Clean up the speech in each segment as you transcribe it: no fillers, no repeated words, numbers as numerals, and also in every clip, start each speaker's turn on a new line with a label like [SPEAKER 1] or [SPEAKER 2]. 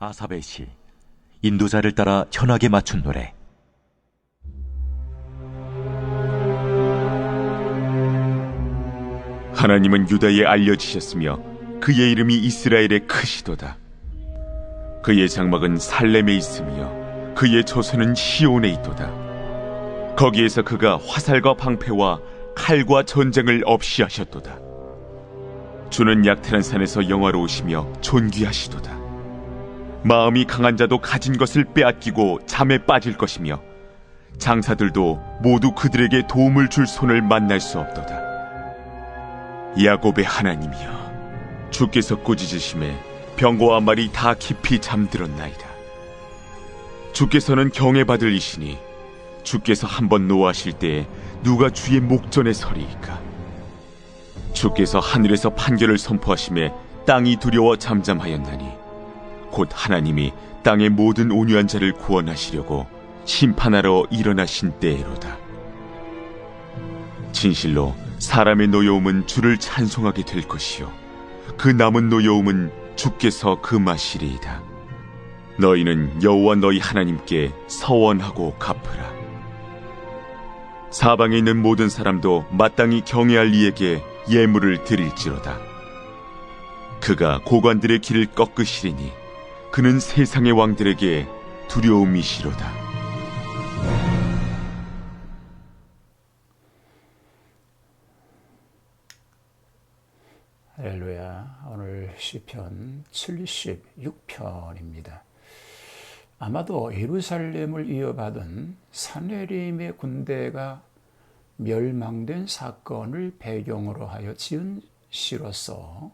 [SPEAKER 1] 아삽의 시, 인도자를 따라 현악에 맞춘 노래.
[SPEAKER 2] 하나님은 유다에 알려지셨으며 그의 이름이 이스라엘에 크시도다. 그의 장막은 살렘에 있으며 그의 처소는 시온에 있도다. 거기에서 그가 화살과 방패와 칼과 전쟁을 없이 하셨도다. 주는 약탈한 산에서 영화로우시며 존귀하시도다. 마음이 강한 자도 가진 것을 빼앗기고 잠에 빠질 것이며 장사들도 모두 그들에게 도움을 줄 손을 만날 수 없도다. 야곱의 하나님이여, 주께서 꾸짖으심에 병거와 말이 다 깊이 잠들었나이다. 주께서는 경외받을 이시니 주께서 한번 노하실 때에 누가 주의 목전에 서리이까. 주께서 하늘에서 판결을 선포하심에 땅이 두려워 잠잠하였나니 곧 하나님이 땅의 모든 온유한 자를 구원하시려고 심판하러 일어나신 때에로다. 진실로 사람의 노여움은 주를 찬송하게 될 것이요 그 남은 노여움은 주께서 금하시리이다. 너희는 여호와 너희 하나님께 서원하고 갚으라. 사방에 있는 모든 사람도 마땅히 경외할 이에게 예물을 드릴지로다. 그가 고관들의 길을 꺾으시리니 그는 세상의 왕들에게 두려움이시로다.
[SPEAKER 3] 할렐루야. 오늘 시편 76편입니다. 아마도 예루살렘을 이어받은 산헤립의 군대가 멸망된 사건을 배경으로 하여 지은 시로서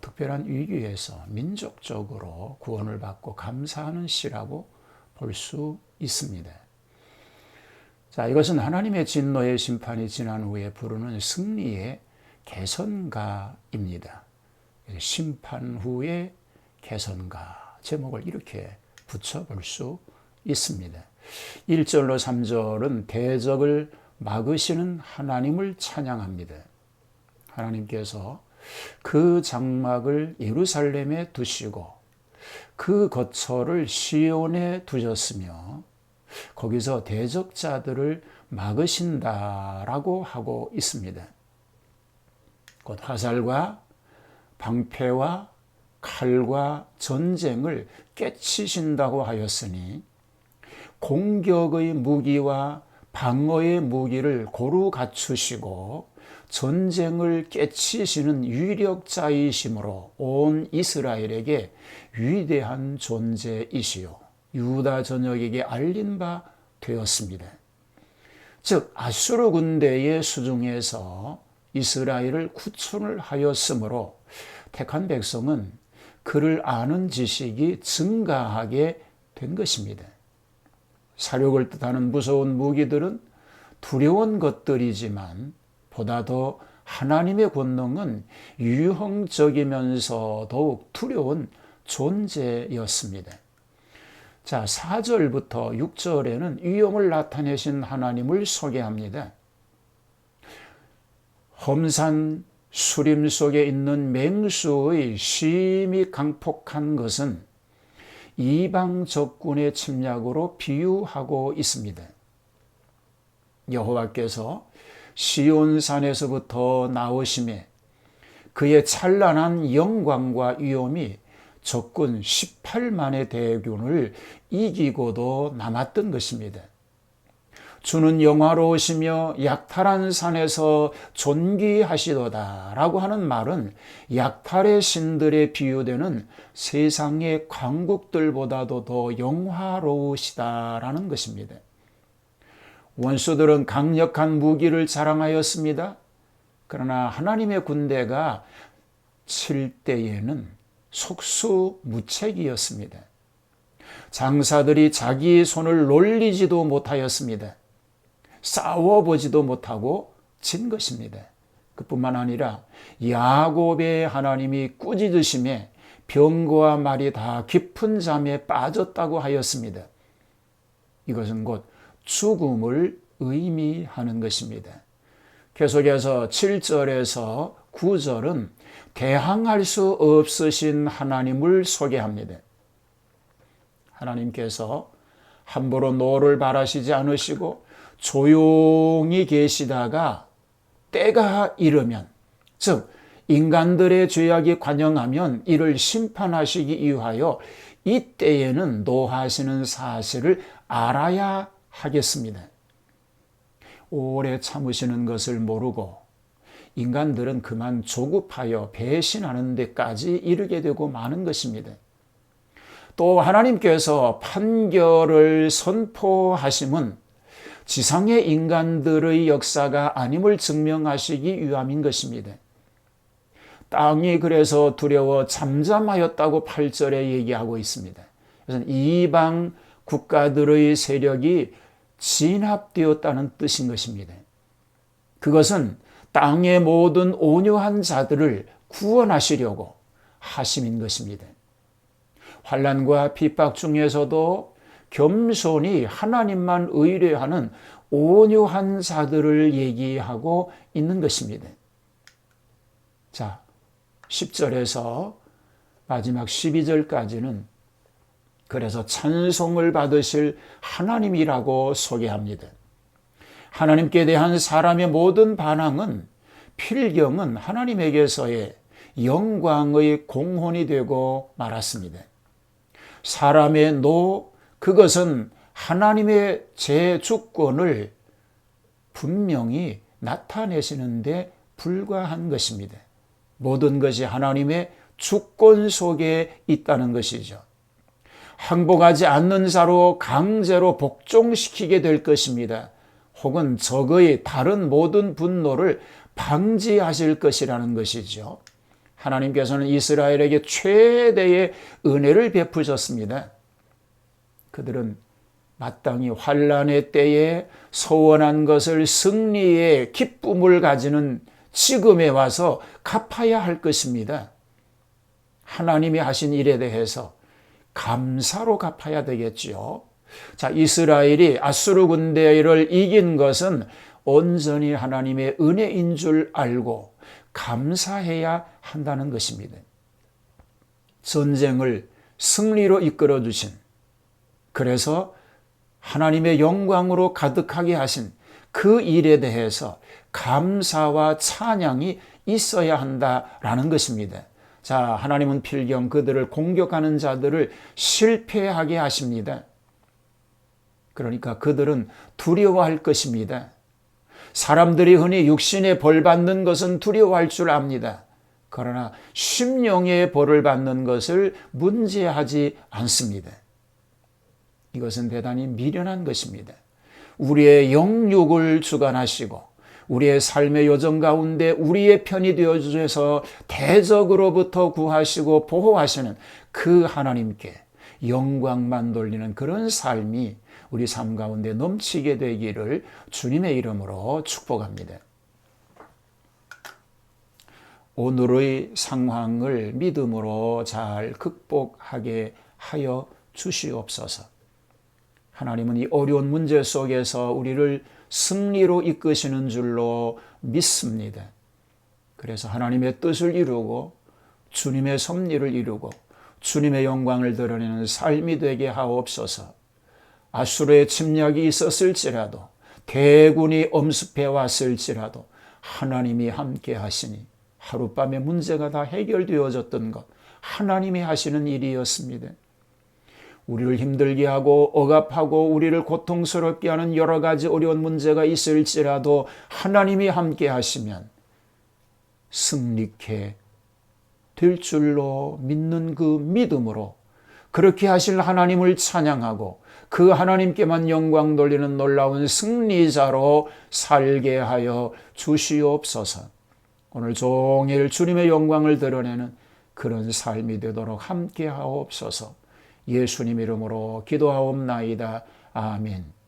[SPEAKER 3] 특별한 위기에서 민족적으로 구원을 받고 감사하는 시라고 볼 수 있습니다. 자, 이것은 하나님의 진노의 심판이 지난 후에 부르는 승리의 개선가입니다. 심판 후의 개선가, 제목을 이렇게 붙여볼 수 있습니다. 1절로 3절은 대적을 막으시는 하나님을 찬양합니다. 하나님께서 그 장막을 예루살렘에 두시고 그 거처를 시온에 두셨으며 거기서 대적자들을 막으신다라고 하고 있습니다. 곧 화살과 방패와 칼과 전쟁을 깨치신다고 하였으니 공격의 무기와 방어의 무기를 고루 갖추시고 전쟁을 깨치시는 위력자이시므로 온 이스라엘에게 위대한 존재이시요 유다 전역에게 알린 바 되었습니다. 즉 아수르 군대의 수중에서 이스라엘을 구출을 하였으므로 택한 백성은 그를 아는 지식이 증가하게 된 것입니다. 사륙을 뜻하는 무서운 무기들은 두려운 것들이지만 보다 더 하나님의 권능은 유형적이면서 더욱 두려운 존재였습니다. 자, 4절부터 6절에는 위엄을 나타내신 하나님을 소개합니다. 험산 수림 속에 있는 맹수의 심히 강폭한 것은 이방 적군의 침략으로 비유하고 있습니다. 여호와께서 시온산에서부터 나오심에 그의 찬란한 영광과 위엄이 적군 18만의 대군을 이기고도 남았던 것입니다. 주는 영화로우시며 약탈한 산에서 존귀하시도다 라고 하는 말은 약탈의 신들에 비유되는 세상의 강국들보다도 더 영화로우시다라는 것입니다. 원수들은 강력한 무기를 자랑하였습니다. 그러나 하나님의 군대가 칠 때에는 속수무책이었습니다. 장사들이 자기 손을 놀리지도 못하였습니다. 싸워보지도 못하고 진 것입니다. 그뿐만 아니라 야곱의 하나님이 꾸짖으심에 병거와 말이 다 깊은 잠에 빠졌다고 하였습니다. 이것은 곧 죽음을 의미하는 것입니다. 계속해서 7절에서 9절은 대항할 수 없으신 하나님을 소개합니다. 하나님께서 함부로 노를 바라시지 않으시고 조용히 계시다가 때가 이르면, 즉 인간들의 죄악이 관영하면 이를 심판하시기 위하여 이때에는 노하시는 사실을 알아야 하겠습니다. 오래 참으시는 것을 모르고 인간들은 그만 조급하여 배신하는 데까지 이르게 되고 마는 것입니다. 또 하나님께서 판결을 선포하심은 지상의 인간들의 역사가 아님을 증명하시기 위함인 것입니다. 땅이 그래서 두려워 잠잠하였다고 8절에 얘기하고 있습니다. 그래서 이방 국가들의 세력이 진압되었다는 뜻인 것입니다. 그것은 땅의 모든 온유한 자들을 구원하시려고 하심인 것입니다. 환난과 핍박 중에서도 겸손히 하나님만 의뢰하는 온유한 자들을 얘기하고 있는 것입니다. 자, 10절에서 마지막 12절까지는 그래서 찬송을 받으실 하나님이라고 소개합니다. 하나님께 대한 사람의 모든 반항은, 필경은 하나님에게서의 영광의 공헌이 되고 말았습니다. 사람의 노, 그것은 하나님의 재주권을 분명히 나타내시는데 불과한 것입니다. 모든 것이 하나님의 주권 속에 있다는 것이죠. 항복하지 않는 자로 강제로 복종시키게 될 것입니다. 혹은 적의 다른 모든 분노를 방지하실 것이라는 것이죠. 하나님께서는 이스라엘에게 최대의 은혜를 베푸셨습니다. 그들은 마땅히 환난의 때에 소원한 것을 승리의 기쁨을 가지는 지금에 와서 갚아야 할 것입니다. 하나님이 하신 일에 대해서 감사로 갚아야 되겠지요. 자, 이스라엘이 아수르 군대를 이긴 것은 온전히 하나님의 은혜인 줄 알고 감사해야 한다는 것입니다. 전쟁을 승리로 이끌어 주신, 그래서 하나님의 영광으로 가득하게 하신 그 일에 대해서 감사와 찬양이 있어야 한다라는 것입니다. 자, 하나님은 필경 그들을 공격하는 자들을 실패하게 하십니다. 그러니까 그들은 두려워할 것입니다. 사람들이 흔히 육신의 벌 받는 것은 두려워할 줄 압니다. 그러나 심령의 벌을 받는 것을 문제하지 않습니다. 이것은 대단히 미련한 것입니다. 우리의 영육을 주관하시고 우리의 삶의 여정 가운데 우리의 편이 되어주셔서 대적으로부터 구하시고 보호하시는 그 하나님께 영광만 돌리는 그런 삶이 우리 삶 가운데 넘치게 되기를 주님의 이름으로 축복합니다. 오늘의 상황을 믿음으로 잘 극복하게 하여 주시옵소서. 하나님은 이 어려운 문제 속에서 우리를 승리로 이끄시는 줄로 믿습니다. 그래서 하나님의 뜻을 이루고 주님의 섭리를 이루고 주님의 영광을 드러내는 삶이 되게 하옵소서. 아수르의 침략이 있었을지라도 대군이 엄습해 왔을지라도 하나님이 함께 하시니 하룻밤에 문제가 다 해결되어졌던 것, 하나님이 하시는 일이었습니다. 우리를 힘들게 하고 억압하고 우리를 고통스럽게 하는 여러 가지 어려운 문제가 있을지라도 하나님이 함께 하시면 승리케 될 줄로 믿는 그 믿음으로 그렇게 하실 하나님을 찬양하고 그 하나님께만 영광 돌리는 놀라운 승리자로 살게 하여 주시옵소서. 오늘 종일 주님의 영광을 드러내는 그런 삶이 되도록 함께 하옵소서. 예수님 이름으로 기도하옵나이다. 아멘.